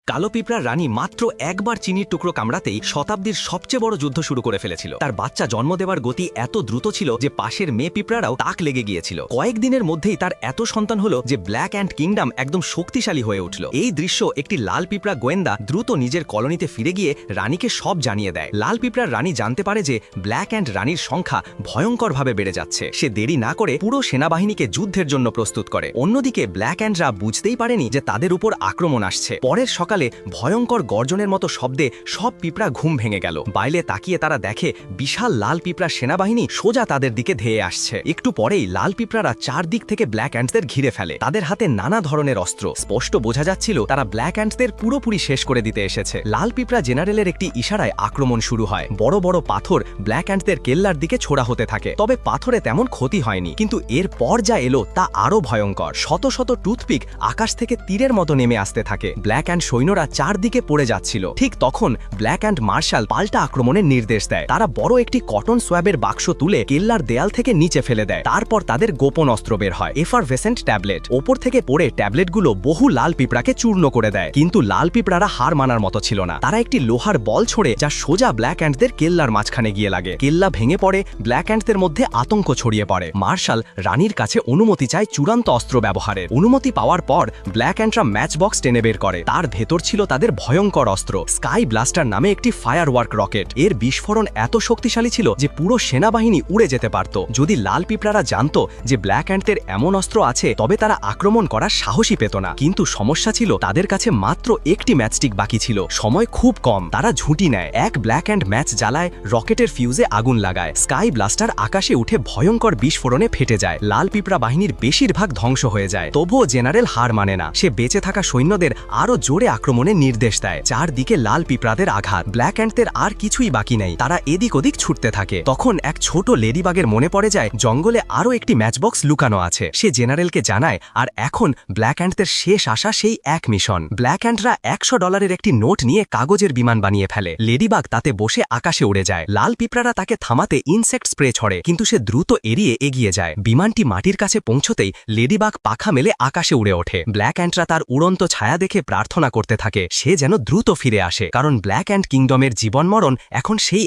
কালো পিঁপড়ার রানী মাত্র একবার চিনির টুকরো কামড়াতেই শতাব্দীর সবচেয়ে বড় যুদ্ধ শুরু করে ফেলেছিল। তার বাচ্চা জন্ম দেওয়ার গতি এত দ্রুত ছিল যে পাশের মেয়ে পিঁপড়ারাও তাক লেগে গিয়েছিল। কয়েকদিনের মধ্যেই তার এত সন্তান হলো যে ব্ল্যাক অ্যান্ড কিংডম একদম শক্তিশালী হয়ে উঠল। এই দৃশ্য একটি লাল পিঁপড়া গোয়েন্দা দ্রুত নিজের কলোনিতে ফিরে গিয়ে রানীকে সব জানিয়ে দেয়। লাল পিঁপড়ার রানী জানতে পারে যে ব্ল্যাক অ্যান্ড রানীর সংখ্যা ভয়ঙ্করভাবে বেড়ে যাচ্ছে। সে দেরি না করে পুরো সেনাবাহিনীকে যুদ্ধের জন্য প্রস্তুত করে। অন্যদিকে ব্ল্যাক অ্যান্ডরা বুঝতেই পারেনি যে তাদের উপর আক্রমণ আসছে। পরের সকালে ভয়ঙ্কর গর্জনের মতো শব্দে সব পিঁপড়া ঘুম ভেঙে গেল। বাইরে তাকিয়ে তারা দেখে বিশাল লাল পিঁপড়া সেনাবাহিনী সোজা তাদের দিকে ধেয়ে আসছে। একটু পরেই লাল পিঁপড়ারা চারদিক থেকে ব্ল্যাক অ্যান্ডসদের ঘিরে ফেলে। তাদের হাতে নানা ধরনের অস্ত্র। স্পষ্ট বোঝা যাচ্ছিল তারা ব্ল্যাক অ্যান্ডসদের পুরোপুরি শেষ করে দিতে এসেছে। লাল পিঁপড়া জেনারেলের একটি ইশারায় আক্রমণ শুরু হয়। বড় বড় পাথর ব্ল্যাক অ্যান্ডসদের কেল্লার দিকে ছোড়া হতে থাকে। তবে পাথরে তেমন ক্ষতি হয়নি, কিন্তু এর পর যা এলো তা আরো ভয়ঙ্কর। শত শত টুথপিক আকাশ থেকে তীরের মতো নেমে আসতে থাকে। ব্ল্যাক অ্যান্ড সৈন্যরা চারদিকে পড়ে যাচ্ছিল। ঠিক তখন ব্ল্যাক অ্যান্ড মার্শাল পাল্টা আক্রমণের নির্দেশ দেয়। তারা বড় একটি কটন সোয়াবের বাক্স তুলে কেল্লার দেয়াল থেকে নিচে ফেলে দেয়। তারপর তাদের গোপন অস্ত্র বের হয়, এফারভেসেন্ট ট্যাবলেট। ওপর থেকে পড়ে ট্যাবলেটগুলো বহু লাল পিঁপড়াকে চূর্ণ করে দেয়। কিন্তু লাল পিঁপড়ারা হার মানার মতো ছিল না। তারা একটি লোহার বল ছোড়ে যা সোজা ব্ল্যাক অ্যান্ডদের কেল্লার মাঝখানে গিয়ে লাগে। কেল্লা ভেঙে পড়ে। ব্ল্যাক অ্যান্ডদের মধ্যে আতঙ্ক ছড়িয়ে পড়ে। মার্শাল রানীর কাছে অনুমতি চায় চূড়ান্ত অস্ত্র ব্যবহারের। অনুমতি পাওয়ার পর ব্ল্যাক অ্যান্ডরা ম্যাচ বক্স টেনে বের করে। তার ভেতর ছিল তাদের ভয়ঙ্কর অস্ত্র, স্কাই ব্লাস্টার নামে একটি ফায়ারওয়ার্ক রকেট। এর বিস্ফোরণ এত শক্তিশালী ছিল যে পুরো সেনাবাহিনী উড়ে যেতে পারত। যদি লাল পিঁপড়ারা জানতো যে ব্ল্যাক অ্যান্ডদের এমন অস্ত্র আছে তবে তারা আক্রমণ করার সাহসী পেত না। কিন্তু সমস্যা ছিল তাদের কাছে মাত্র একটি ম্যাচস্টিক বাকি ছিল। সময় খুব কম। তারা ঝুঁটি নেয়। এক ব্ল্যাক অ্যান্ড ম্যাচ জ্বালায়, রকেটের ফিউজে আগুন লাগায়। স্কাই ব্লাস্টার আকাশে উঠে ভয়ঙ্কর বিস্ফোরণে ফেটে যায়। লাল পিঁপড়া বাহিনীর বেশিরভাগ ধ্বংস হয়ে যায়। তবুও জেনারেল হার মানে না। সে বেঁচে থাকা সৈন্যদের আরো জোরে আক্রমণের নির্দেশ দেয়। চারদিকে লাল পিঁপড়াদের আঘাত। ব্ল্যাক অ্যান্ডদের আর কিছুই বাকি নেই। তারা এদিক ওদিক ছুটতে থাকে। তখন এক ছোট লেডিবাগের মনে পড়ে যায় জঙ্গলে আরো একটি ম্যাচবক্স লুকানো আছে। সে জেনারেলকে জানায়, আর এখন ব্ল্যাক অ্যান্ডদের শেষ আশা সেই এক মিশন। ব্ল্যাক অ্যান্ডরা $100 একটি নোট নিয়ে কাগজের বিমান বানিয়ে ফেলে। লেডিবাগ তাতে বসে আকাশে উড়ে যায়। লাল পিঁপড়ারা তাকে থামাতে ইনসেক্ট স্প্রে ছড়ে, কিন্তু সে দ্রুত এড়িয়ে এগিয়ে যায়। বিমানটি মাটির কাছে পৌঁছতেই লেডিবাগ পাখা মেলে আকাশে উড়ে ওঠে। ব্ল্যাক অ্যান্ডরা তার উড়ন্ত ছায়া দেখে প্রার্থনা করতে থাকে সে যেন দ্রুত ফিরে আসে, কারণ ব্ল্যাক অ্যান্ড কিংডমের জীবন মরণ এখন সেই